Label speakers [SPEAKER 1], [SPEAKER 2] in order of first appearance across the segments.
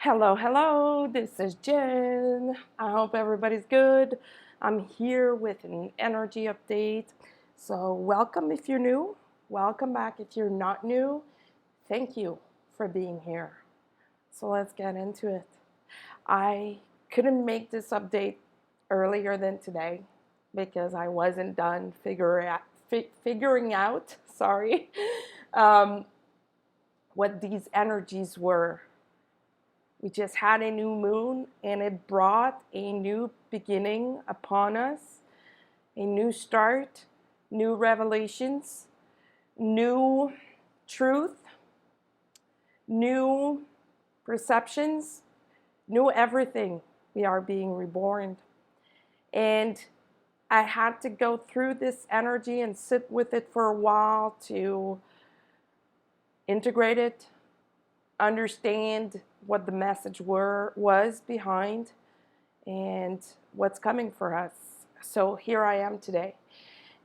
[SPEAKER 1] Hello, hello, this is Jen. I hope everybody's good. I'm here with an energy update. So, welcome if you're new. Welcome back if you're not new. Thank you for being here. So, let's get into it. I couldn't make this update earlier than today because I wasn't done figuring out, sorry, um, what these energies were. We just had a new moon and it brought a new beginning upon us, a new start, new revelations, new truth, new perceptions, new everything. We are being reborn. And I had to go through this energy and sit with it for a while to integrate it, understand what the message was behind and what's coming for us. So here I am today.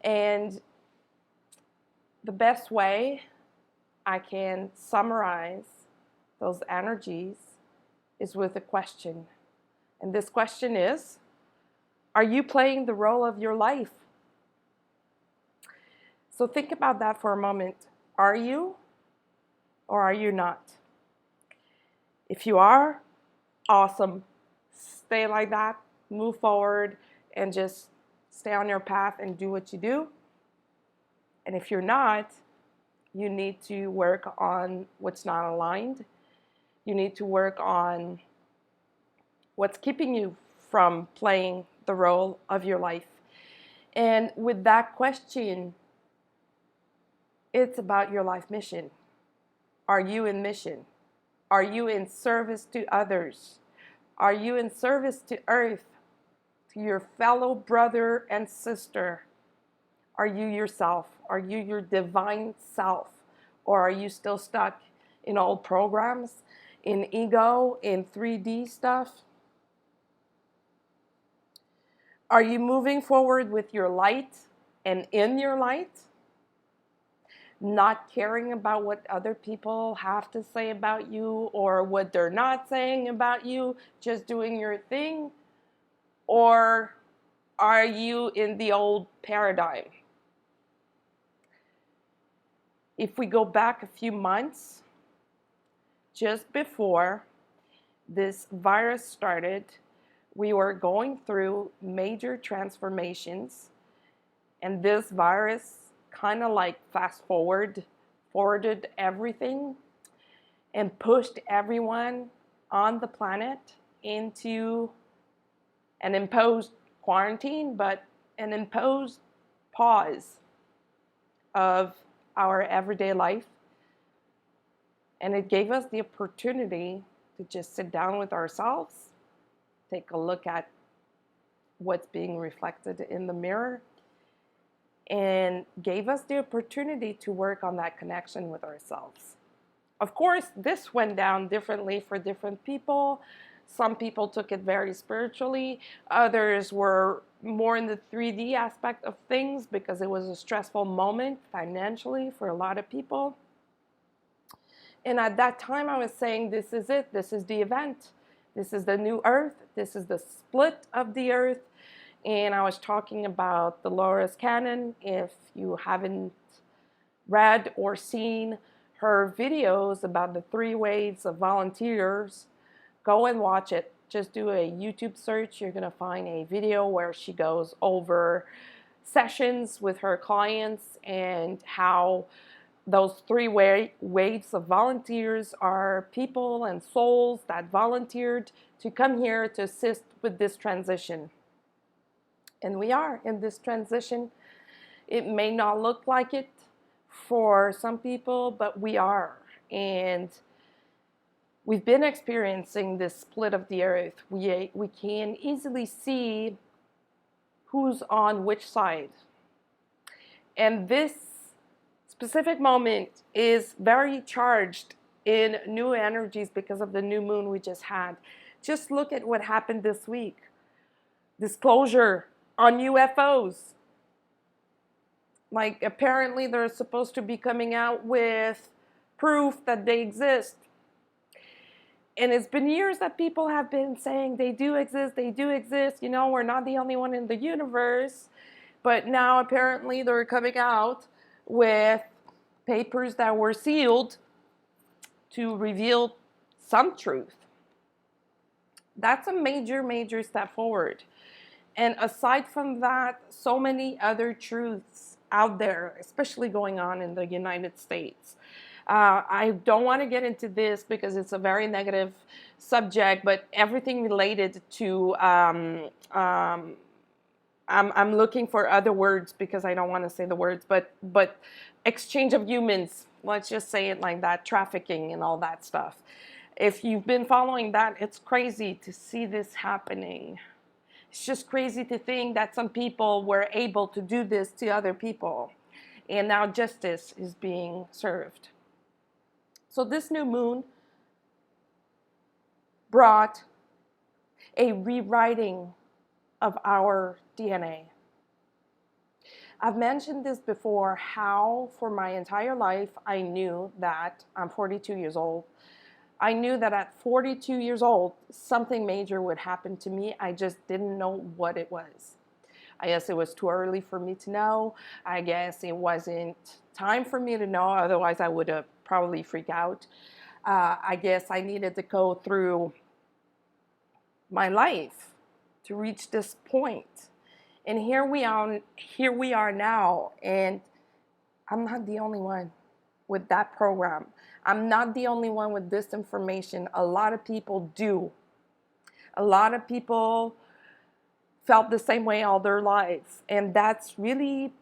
[SPEAKER 1] And the best way I can summarize those energies is with a question. And this question is, are you playing the role of your life? So think about that for a moment. Are you or are you not? If you are, awesome. Stay like that, move forward, and just stay on your path and do what you do. And if you're not, you need to work on what's not aligned. You need to work on what's keeping you from playing the role of your life. And with that question, it's about your life mission. Are you in mission? Are you in service to others? Are you in service to earth, to your fellow brother and sister? Are you yourself? Are you your divine self? Or are you still stuck in old programs, in ego, in 3D stuff? Are you moving forward with your light and in your light? Not caring about what other people have to say about you or what they're not saying about you, just doing your thing? Or are you in the old paradigm? If we go back a few months, just before this virus started, we were going through major transformations, and this virus kind of like forwarded everything and pushed everyone on the planet into an imposed quarantine, but an imposed pause of our everyday life. And it gave us the opportunity to just sit down with ourselves, take a look at what's being reflected in the mirror, and gave us the opportunity to work on that connection with ourselves. Of course, this went down differently for different people. Some people took it very spiritually. Others were more in the 3D aspect of things because it was a stressful moment financially for a lot of people. And at that time, I was saying, this is it. This is the event. This is the new earth. This is the split of the earth. And I was talking about Dolores Cannon. If you haven't read or seen her videos about the 3 waves of volunteers, go and watch it. Just do a YouTube search. You're going to find a video where she goes over sessions with her clients and how those 3 waves of volunteers are people and souls that volunteered to come here to assist with this transition. And we are in this transition. It may not look like it for some people, but we are. And we've been experiencing this split of the earth. We can easily see who's on which side. And this specific moment is very charged in new energies because of the new moon we just had. Just look at what happened this week. Disclosure on UFOs. Like, apparently they're supposed to be coming out with proof that they exist. And it's been years that people have been saying they do exist, you know, we're not the only one in the universe. But now apparently they're coming out with papers that were sealed to reveal some truth. That's a major, major step forward. And aside from that, so many other truths out there, especially going on in the United States. I don't want to get into this because it's a very negative subject, but everything related to, I'm looking for other words because I don't want to say the words, but exchange of humans, let's just say it like that, trafficking and all that stuff. If you've been following that, it's crazy to see this happening. It's just crazy to think that some people were able to do this to other people, and now justice is being served. So this new moon brought a rewriting of our DNA. I've mentioned this before, how for my entire life I knew that I'm 42 years old. I knew that at 42 years old, something major would happen to me. I just didn't know what it was. I guess it was too early for me to know. I guess it wasn't time for me to know, otherwise I would have probably freaked out. I guess I needed to go through my life to reach this point. And here we are now, and I'm not the only one with that program. I'm not the only one with this information. A lot of people do. A lot of people felt the same way all their lives, and that's really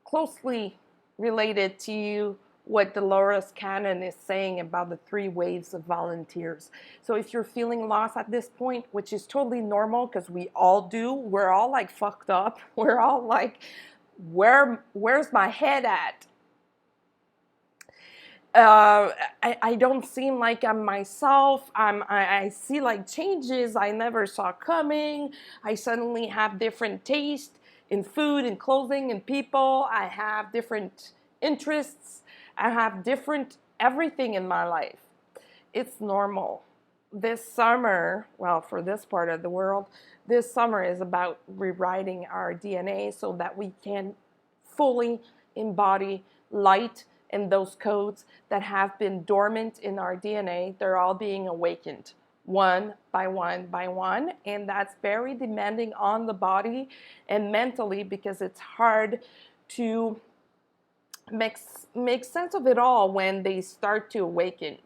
[SPEAKER 1] closely related to what Dolores Cannon is saying about the 3 waves of volunteers. So if you're feeling lost at this point, which is totally normal because we all do, we're all like fucked up. We're all like, where's my head at? I don't seem like I'm myself. I see like changes I never saw coming. I suddenly have different taste in food and clothing and people. I have different interests. I have different everything in my life. It's normal. This summer, well, for this part of the world, this summer is about rewriting our DNA so that we can fully embody light and those codes that have been dormant in our DNA. They're all being awakened one by one by one, and that's very demanding on the body and mentally because it's hard to make sense of it all when they start to awaken.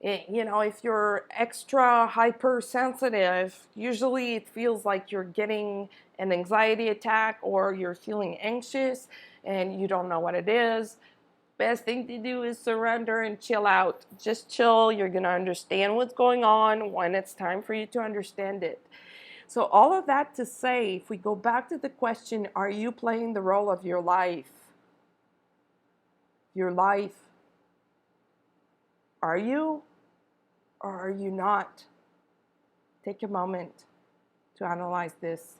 [SPEAKER 1] You know, if you're extra hypersensitive, usually it feels like you're getting an anxiety attack or you're feeling anxious and you don't know what it is. Best thing to do is surrender and chill out. Just chill. You're going to understand what's going on when it's time for you to understand it. So all of that to say, if we go back to the question, are you playing the role of your life? Your life. Are you or are you not? Take a moment to analyze this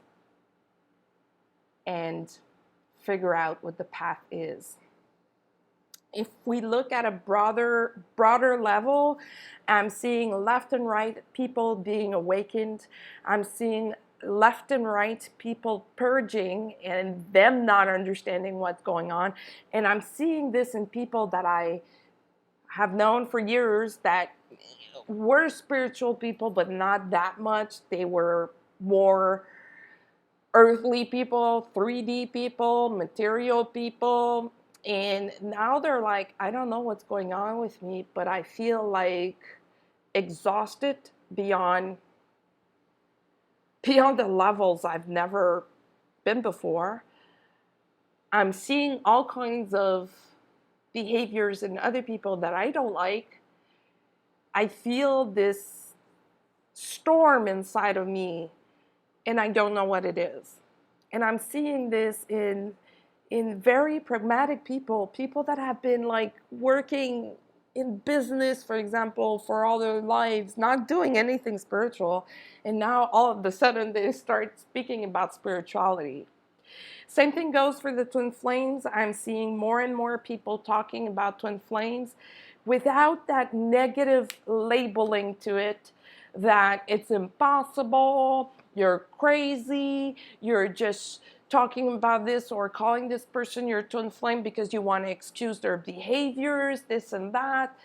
[SPEAKER 1] and figure out what the path is. If we look at a broader level, I'm seeing left and right people being awakened. I'm seeing left and right people purging and them not understanding what's going on. And I'm seeing this in people that I have known for years that were spiritual people, but not that much. They were more earthly people, 3D people, material people. And now they're like, I don't know what's going on with me, but I feel like exhausted beyond the levels I've never been before. I'm seeing all kinds of behaviors in other people that I don't like. I feel this storm inside of me, and I don't know what it is. And I'm seeing this in very pragmatic people that have been like working in business, for example, for all their lives, not doing anything spiritual. And now all of a sudden they start speaking about spirituality. Same thing goes for the twin flames. I'm seeing more and more people talking about twin flames, without that negative labeling to it, that it's impossible, you're crazy, you're just talking about this or calling this person your twin flame because you want to excuse their behaviors, this and that.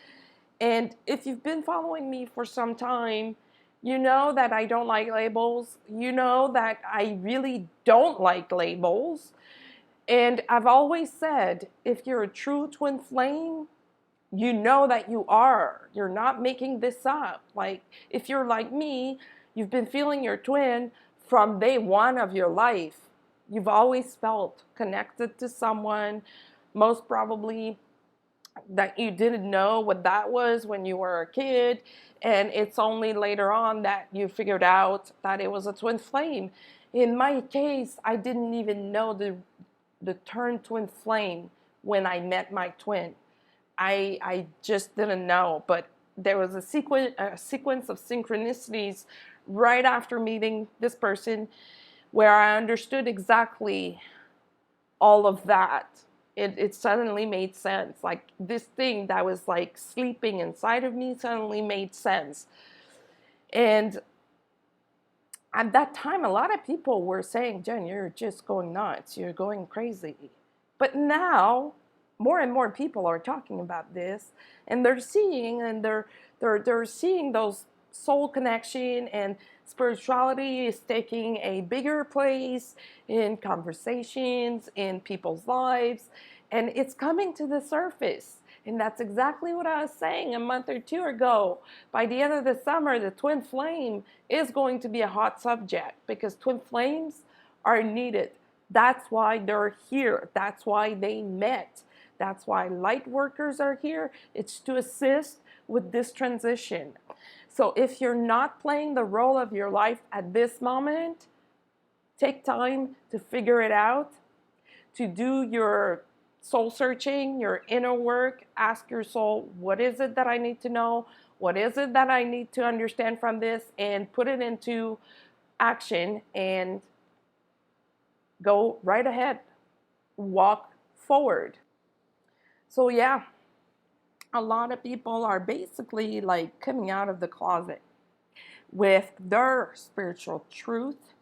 [SPEAKER 1] And if you've been following me for some time, you know that I don't like labels. You know that I really don't like labels. And I've always said, if you're a true twin flame, you know that you are. You're not making this up. Like, if you're like me, you've been feeling your twin from day one of your life. You've always felt connected to someone, most probably that you didn't know what that was when you were a kid, and it's only later on that you figured out that it was a twin flame. In my case, I didn't even know the term twin flame when I met my twin. I just didn't know, but there was a sequence of synchronicities right after meeting this person where I understood exactly all of that. It suddenly made sense. Like, this thing that was like sleeping inside of me suddenly made sense. And at that time, a lot of people were saying, Jen, you're just going nuts. You're going crazy. But now, more and more people are talking about this, and they're seeing, and they're seeing those soul connection, and spirituality is taking a bigger place in conversations, in people's lives, and it's coming to the surface. And that's exactly what I was saying a month or two ago. By the end of the summer, the twin flame is going to be a hot subject because twin flames are needed. That's why they're here. That's why they met. That's why light workers are here. It's to assist with this transition. So if you're not playing the role of your life at this moment, take time to figure it out, to do your soul searching, your inner work. Ask your soul, what is it that I need to know? What is it that I need to understand from this? And put it into action and go right ahead. Walk forward. So yeah, a lot of people are basically like coming out of the closet with their spiritual truth,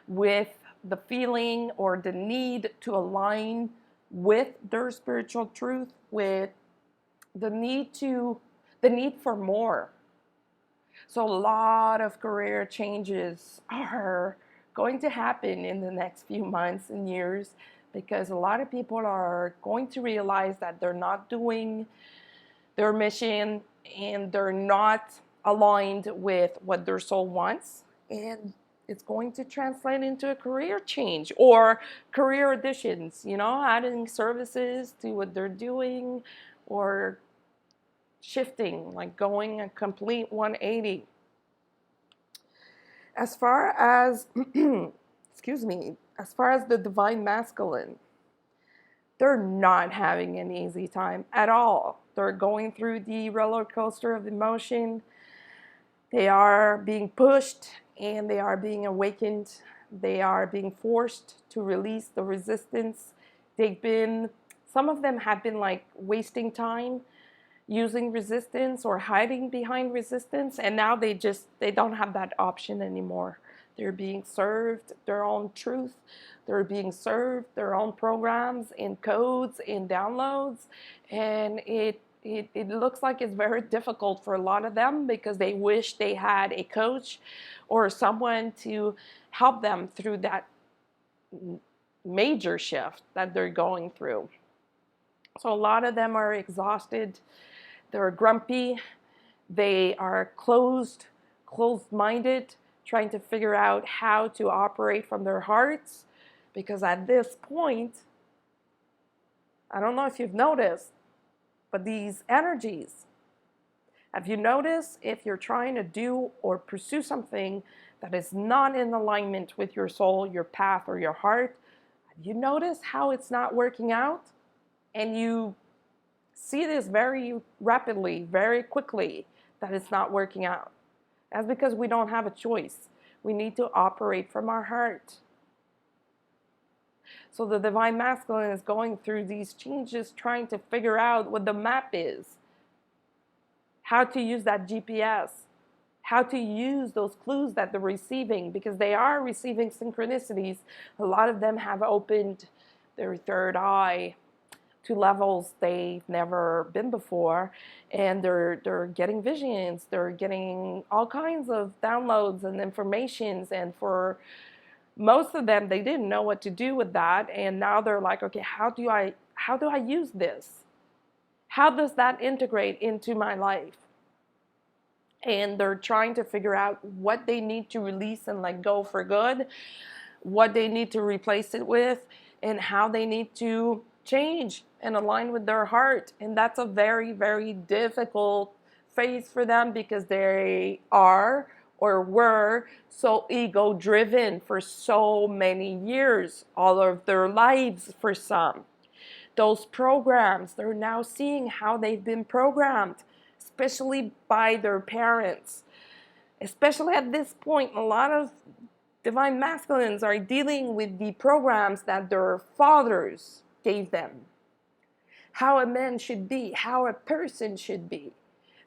[SPEAKER 1] with the feeling or the need to align with their spiritual truth, with the need for more. So a lot of career changes are going to happen in the next few months and years because a lot of people are going to realize that they're not doing their mission and they're not aligned with what their soul wants, and it's going to translate into a career change or career additions, adding services to what they're doing or shifting, like going a complete 180. As far as excuse me, as far as the divine masculine, they're not having an easy time at all. They're going through the roller coaster of emotion. They are being pushed and they are being awakened. They are being forced to release the resistance. Some of them have been like wasting time using resistance or hiding behind resistance, and now they don't have that option anymore. They're being served their own truth. They're being served their own programs and codes and downloads, and it looks like it's very difficult for a lot of them because they wish they had a coach or someone to help them through that major shift that they're going through. So a lot of them are exhausted. They're grumpy. They are closed-minded, trying to figure out how to operate from their hearts. Because at this point, I don't know if you've noticed, but these energies, have you noticed if you're trying to do or pursue something that is not in alignment with your soul, your path, or your heart, have you noticed how it's not working out? And you see this very rapidly, very quickly, that it's not working out. That's because we don't have a choice. We need to operate from our heart. So the divine masculine is going through these changes, trying to figure out what the map is. how to use that GPS, how to use those clues that they're receiving, because they are receiving synchronicities. A lot of them have opened their third eye to levels they've never been before, and they're getting visions, they're getting all kinds of downloads and informations, and for most of them they didn't know what to do with that, and now they're like, okay, how do I use this? How does that integrate into my life? And they're trying to figure out what they need to release and let go for good, what they need to replace it with, and how they need to change and align with their heart. And that's a very, very difficult phase for them, because they are or were so ego driven for so many years, all of their lives for some. Those programs, they're now seeing how they've been programmed, especially by their parents. Especially at this point, a lot of divine masculines are dealing with the programs that their fathers gave them. How a man should be, how a person should be.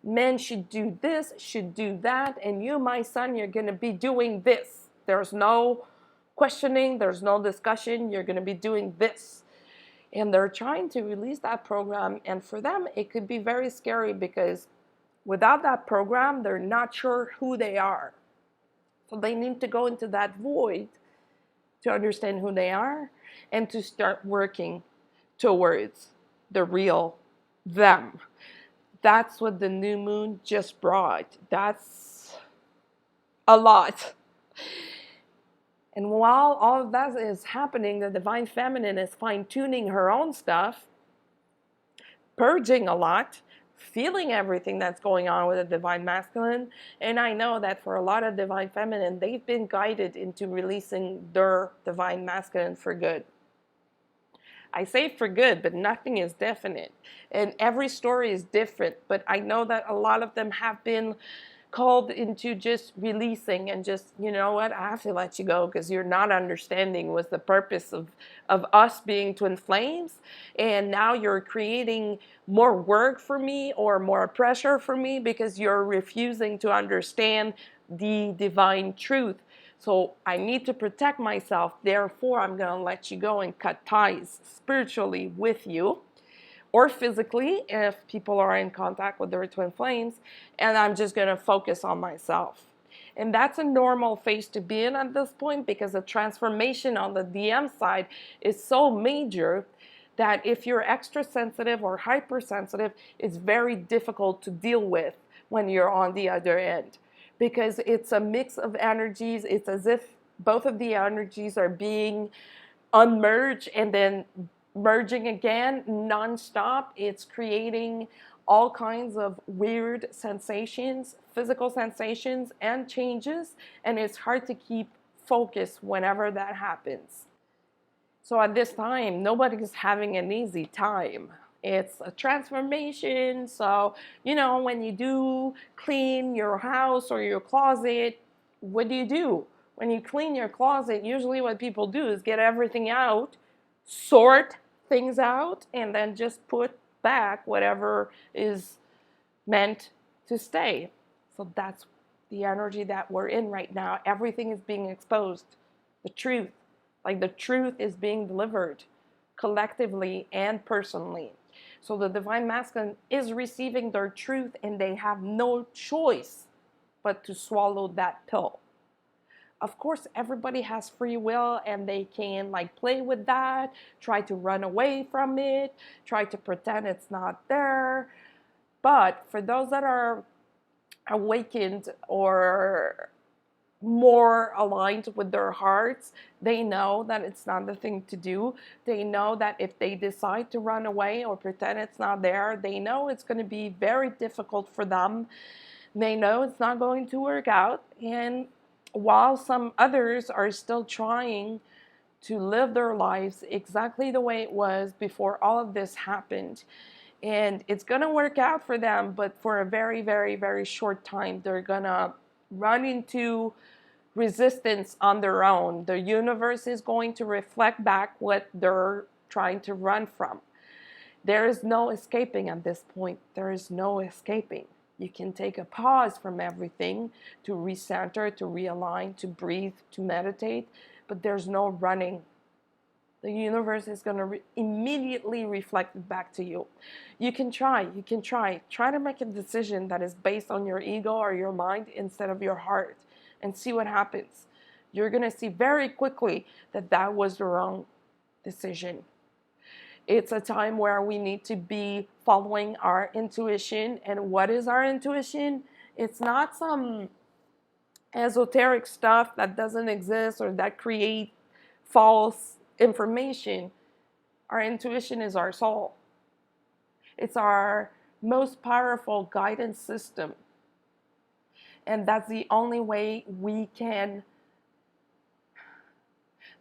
[SPEAKER 1] Men should do this, should do that, and you, my son, you're going to be doing this. There's no questioning, there's no discussion, you're going to be doing this. And they're trying to release that program, and for them, it could be very scary, because without that program, they're not sure who they are. So they need to go into that void to understand who they are and to start working towards the real them. That's what the new moon just brought. That's a lot. And while all of that is happening, the divine feminine is fine-tuning her own stuff, purging a lot, feeling everything that's going on with the divine masculine. And I know that for a lot of divine feminine, they've been guided into releasing their divine masculine for good. I say for good, but nothing is definite. And every story is different. But I know that a lot of them have been called into just releasing and just, you know what, I have to let you go because you're not understanding what's the purpose of us being twin flames. And now you're creating more work for me or more pressure for me because you're refusing to understand the divine truth. So I need to protect myself. Therefore, I'm going to let you go and cut ties spiritually with you, or physically if people are in contact with their twin flames, and I'm just going to focus on myself. And that's a normal phase to be in at this point, because the transformation on the DM side is so major that if you're extra sensitive or hypersensitive, it's very difficult to deal with when you're on the other end, because it's a mix of energies. It's as if both of the energies are being unmerged and then merging again non-stop. It's creating all kinds of weird sensations, physical sensations and changes, and it's hard to keep focus whenever that happens. So at this time, nobody's having an easy time. It's a transformation. So, you know, when you do clean your house or your closet, what do? When you clean your closet, usually what people do is get everything out, sort things out, and then just put back whatever is meant to stay. So that's the energy that we're in right now. Everything is being exposed. The truth, like the truth is being delivered collectively and personally. So the divine masculine is receiving their truth, and they have no choice but to swallow that pill. Of course, everybody has free will, and they can like play with that, try to run away from it, try to pretend it's not there. But for those that are awakened or more aligned with their hearts, they know that it's not the thing to do. They know that if they decide to run away or pretend it's not there, they know it's going to be very difficult for them. They know it's not going to work out. And while some others are still trying to live their lives exactly the way it was before all of this happened, and it's going to work out for them, but for a very, very, very short time, they're going to run into resistance on their own. The universe is going to reflect back what they're trying to run from. There is no escaping at this point. There is no escaping. You can take a pause from everything to recenter, to realign, to breathe, to meditate, but there's no running. The universe is going to immediately reflect it back to you. You can try to make a decision that is based on your ego or your mind instead of your heart, and see what happens. You're going to see very quickly that that was the wrong decision. It's a time where we need to be following our intuition. And what is our intuition? It's not some esoteric stuff that doesn't exist or that create false information. Our intuition is our soul. It's our most powerful guidance system. And that's the only way we can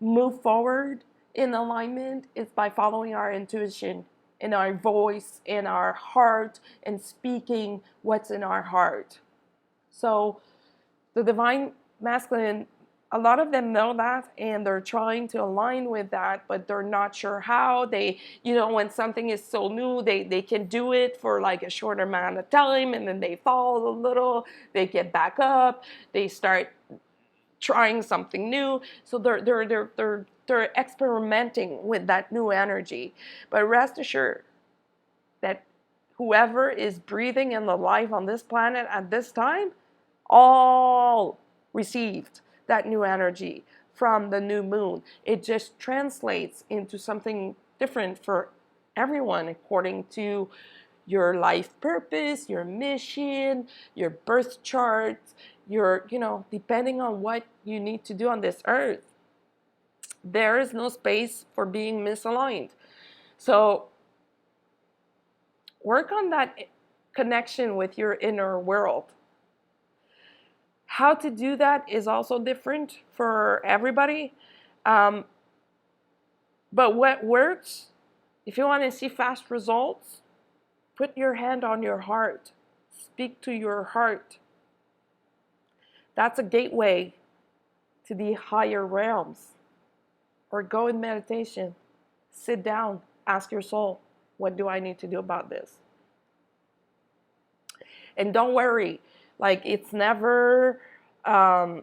[SPEAKER 1] move forward in alignment, is by following our intuition, in our voice, in our heart, and speaking what's in our heart. So the divine masculine, a lot of them know that, and they're trying to align with that, but they're not sure how. They, when something is so new, they can do it for like a short amount of time, and then they fall a little, they get back up, they start trying something new. So they're experimenting with that new energy. But rest assured that whoever is breathing in the life on this planet at this time, all received that new energy from the new moon. It just translates into something different for everyone according to your life purpose, your mission, your birth chart, depending on what you need to do on this earth. There is no space for being misaligned. So work on that connection with your inner world. How to do that is also different for everybody. But what works, if you want to see fast results, put your hand on your heart. Speak to your heart. That's a gateway to the higher realms. Or go in meditation. Sit down. Ask your soul, what do I need to do about this? And don't worry. Like, it's never the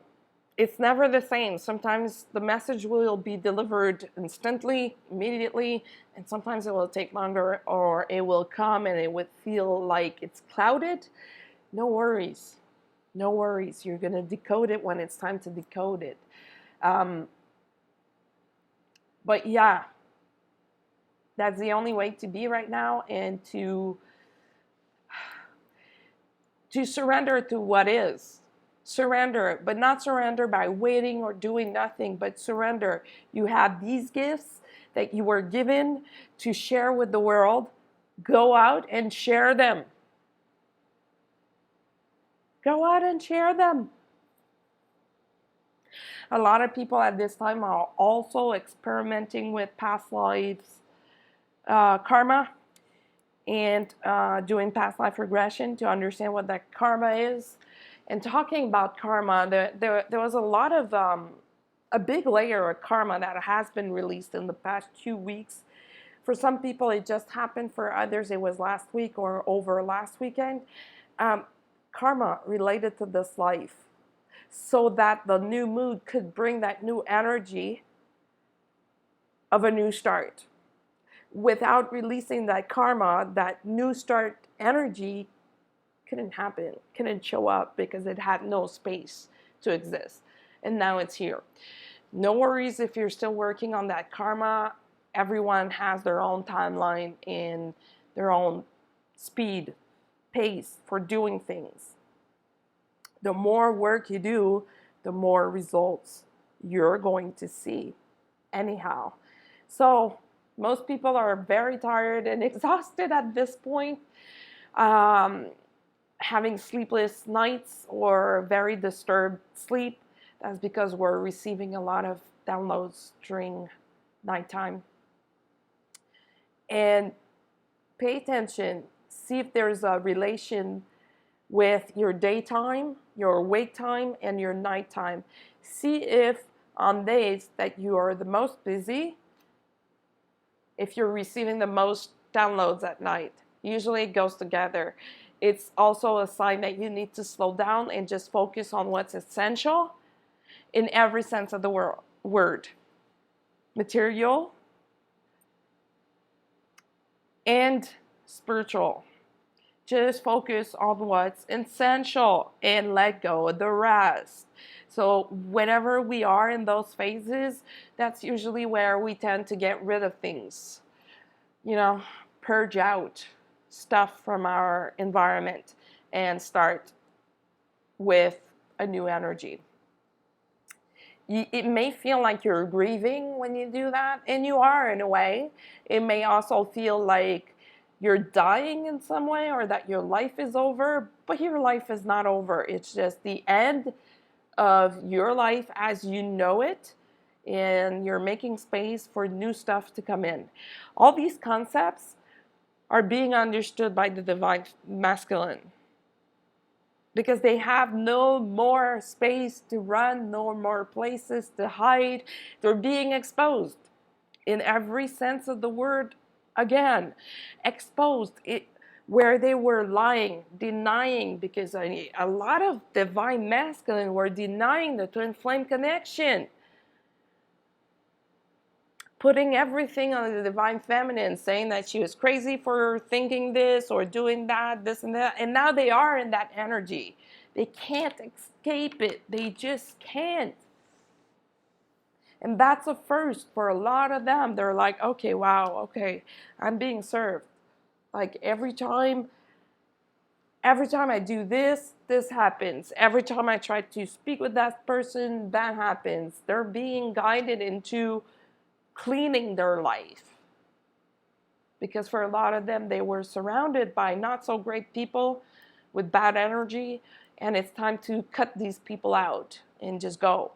[SPEAKER 1] same. Sometimes the message will be delivered instantly, immediately, and sometimes it will take longer, or it will come and it would feel like it's clouded. No worries. No worries. You're going to decode it when it's time to decode it. But yeah, that's the only way to be right now, and to surrender to what is. Surrender, but not surrender by waiting or doing nothing, but surrender. You have these gifts that you were given to share with the world. Go out and share them. Go out and share them. A lot of people at this time are also experimenting with past lives karma, and doing past life regression to understand what that karma is. And talking about karma, there was a lot of a big layer of karma that has been released in the past 2 weeks. For some people, it just happened. For others, it was last week or over last weekend. Karma related to this life, so that the new moon could bring that new energy of a new start. Without releasing that karma, that new start energy couldn't happen, couldn't show up, because it had no space to exist. And now it's here. No worries if you're still working on that karma. Everyone has their own timeline and their own speed, pace for doing things. The more work you do, the more results you're going to see anyhow. So most people are very tired and exhausted at this point, having sleepless nights or very disturbed sleep. That's because we're receiving a lot of downloads during nighttime. And pay attention. See if there's a relation with your daytime, your awake time, and your nighttime. See if on days that you are the most busy, if you're receiving the most downloads at night. Usually it goes together. it's also a sign that you need to slow down and just focus on what's essential in every sense of the word. Material and spiritual. Just focus on what's essential and let go of the rest. So whenever we are in those phases, that's usually where we tend to get rid of things. Purge out stuff from our environment and start with a new energy. It may feel like you're grieving when you do that, and you are in a way. It may also feel like you're dying in some way or that your life is over, but your life is not over. It's just the end of your life as you know it, and you're making space for new stuff to come in. All these concepts are being understood by the divine masculine because they have no more space to run, no more places to hide. They're being exposed in every sense of the word. Again, exposed where they were lying, denying, because a lot of divine masculine were denying the twin flame connection, putting everything on the divine feminine, saying that she was crazy for thinking this or doing that, this and that. And now they are in that energy. They can't escape it. They just can't. And that's a first for a lot of them. They're like, okay, wow, okay, I'm being served. Like every time I do this, this happens. Every time I try to speak with that person, that happens. They're being guided into cleaning their life. Because for a lot of them, they were surrounded by not so great people with bad energy, and it's time to cut these people out and just go.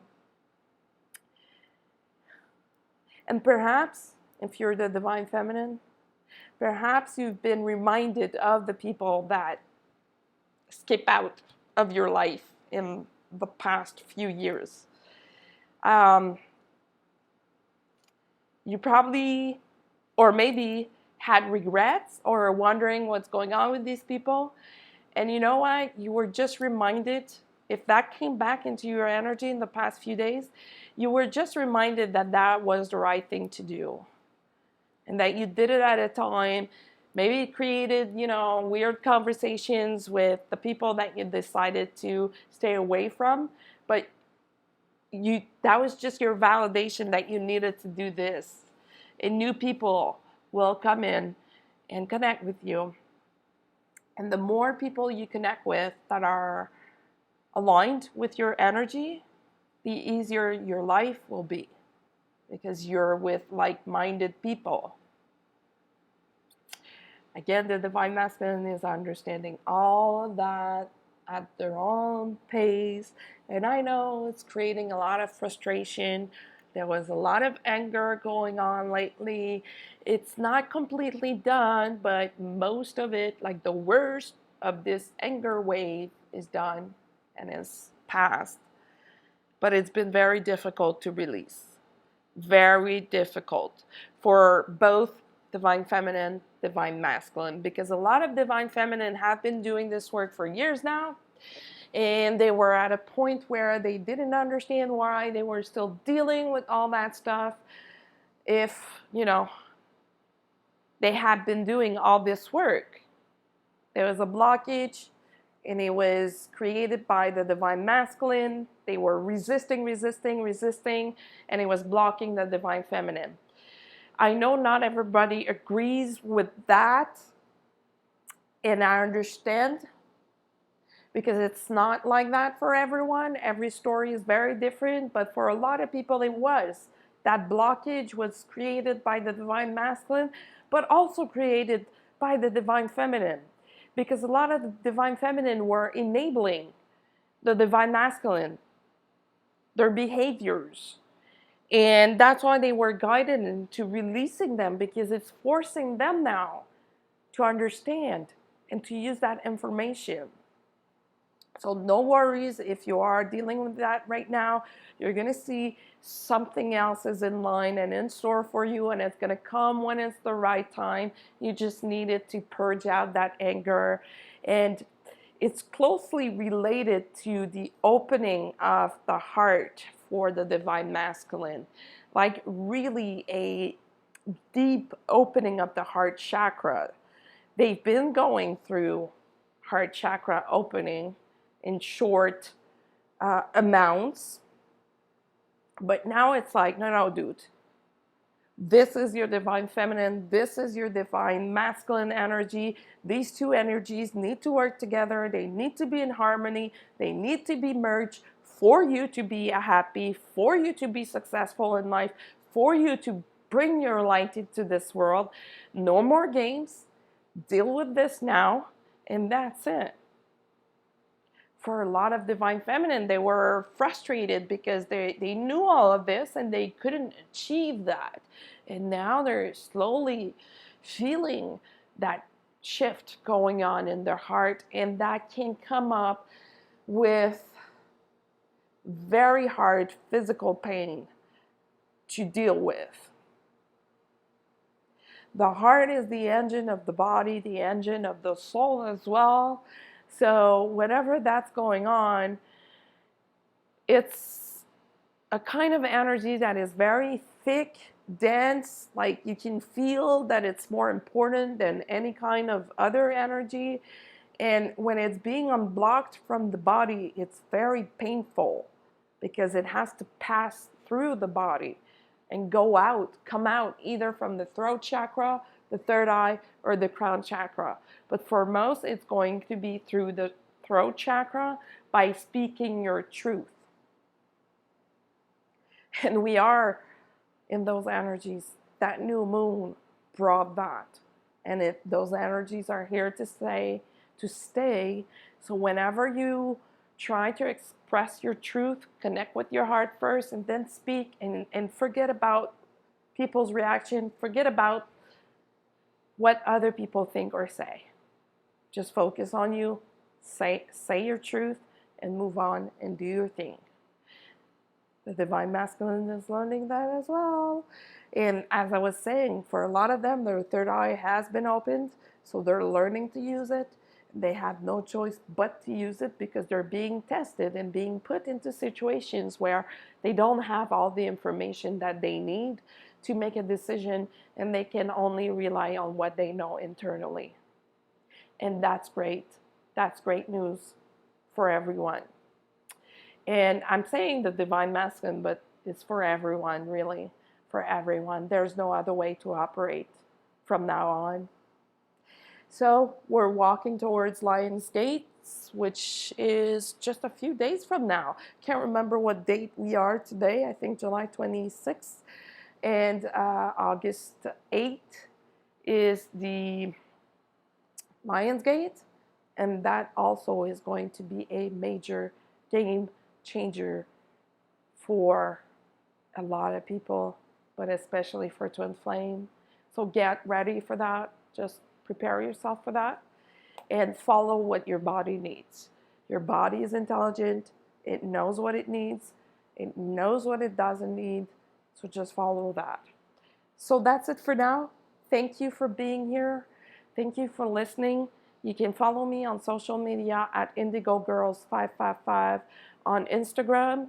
[SPEAKER 1] And perhaps, if you're the divine feminine, perhaps you've been reminded of the people that skip out of your life in the past few years. You probably, or maybe, had regrets or wondering what's going on with these people. And you know what? You were just reminded, if that came back into your energy in the past few days, you were just reminded that that was the right thing to do. And that you did it at a time. Maybe it created, weird conversations with the people that you decided to stay away from. But that was just your validation that you needed to do this. And new people will come in and connect with you. And the more people you connect with that are aligned with your energy, the easier your life will be. Because you're with like-minded people. Again, the divine masculine is understanding all of that at their own pace. And I know it's creating a lot of frustration. There was a lot of anger going on lately. It's not completely done, but most of it, like the worst of this anger wave, is done and is past. But it's been very difficult to release. Very difficult for both divine feminine, divine masculine, because a lot of divine feminine have been doing this work for years now, and they were at a point where they didn't understand why they were still dealing with all that stuff if, they had been doing all this work. There was a blockage, and it was created by the divine masculine. They were resisting, and it was blocking the divine feminine. I know not everybody agrees with that, and I understand, because it's not like that for everyone. Every story is very different, but for a lot of people it was. That blockage was created by the divine masculine, but also created by the divine feminine, because a lot of the divine feminine were enabling the divine masculine, their behaviors. And that's why they were guided into releasing them, because it's forcing them now to understand and to use that information. So no worries if you are dealing with that right now. You're going to see something else is in line and in store for you, and it's going to come when it's the right time. You just needed to purge out that anger And it's closely related to the opening of the heart for the divine masculine, like really a deep opening of the heart chakra. They've been going through heart chakra opening in short amounts, but now it's like, no, no, dude. This is your divine feminine. This is your divine masculine energy. These two energies need to work together. They need to be in harmony. They need to be merged for you to be happy, for you to be successful in life, for you to bring your light into this world. No more games. Deal with this now, and that's it. For a lot of divine feminine, they were frustrated because they knew all of this and they couldn't achieve that. And now they're slowly feeling that shift going on in their heart, and that can come up with very hard physical pain to deal with. The heart is the engine of the body, the engine of the soul as well. So whatever that's going on, it's a kind of energy that is very thick, dense, like you can feel that it's more important than any kind of other energy. And when it's being unblocked from the body, it's very painful because it has to pass through the body and go out, come out either from the throat chakra, the third eye, or the crown chakra. But for most, it's going to be through the throat chakra by speaking your truth. And we are in those energies. That new moon brought that. And those energies are here to stay. So whenever you try to express your truth, connect with your heart first, and then speak, and forget about people's reaction. Forget about what other people think or say. Just focus on you, say your truth, and move on and do your thing. The divine masculine is learning that as well. And as I was saying, for a lot of them, their third eye has been opened, so they're learning to use it. They have no choice but to use it because they're being tested and being put into situations where they don't have all the information that they need to make a decision, and they can only rely on what they know internally. And that's great. That's great news for everyone. And I'm saying the divine masculine, but it's for everyone, really. For everyone. There's no other way to operate from now on. So we're walking towards Lion's Gate, which is just a few days from now. Can't remember what date we are today. I think July 26th. And August 8th is the Lion's Gate. And that also is going to be a major game changer for a lot of people, but especially for Twin Flame. So get ready for that. Just prepare yourself for that and follow what your body needs. Your body is intelligent. It knows what it needs. It knows what it doesn't need. So just follow that. So that's it for now. Thank you for being here. Thank you for listening. You can follow me on social media at Indigo Girls 555 on Instagram,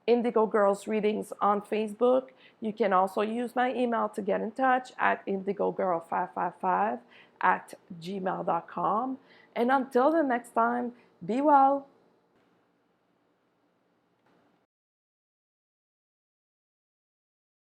[SPEAKER 1] Indigo Girls Readings on Facebook. You can also use my email to get in touch at indigogirl555 at gmail.com. And until the next time, be well.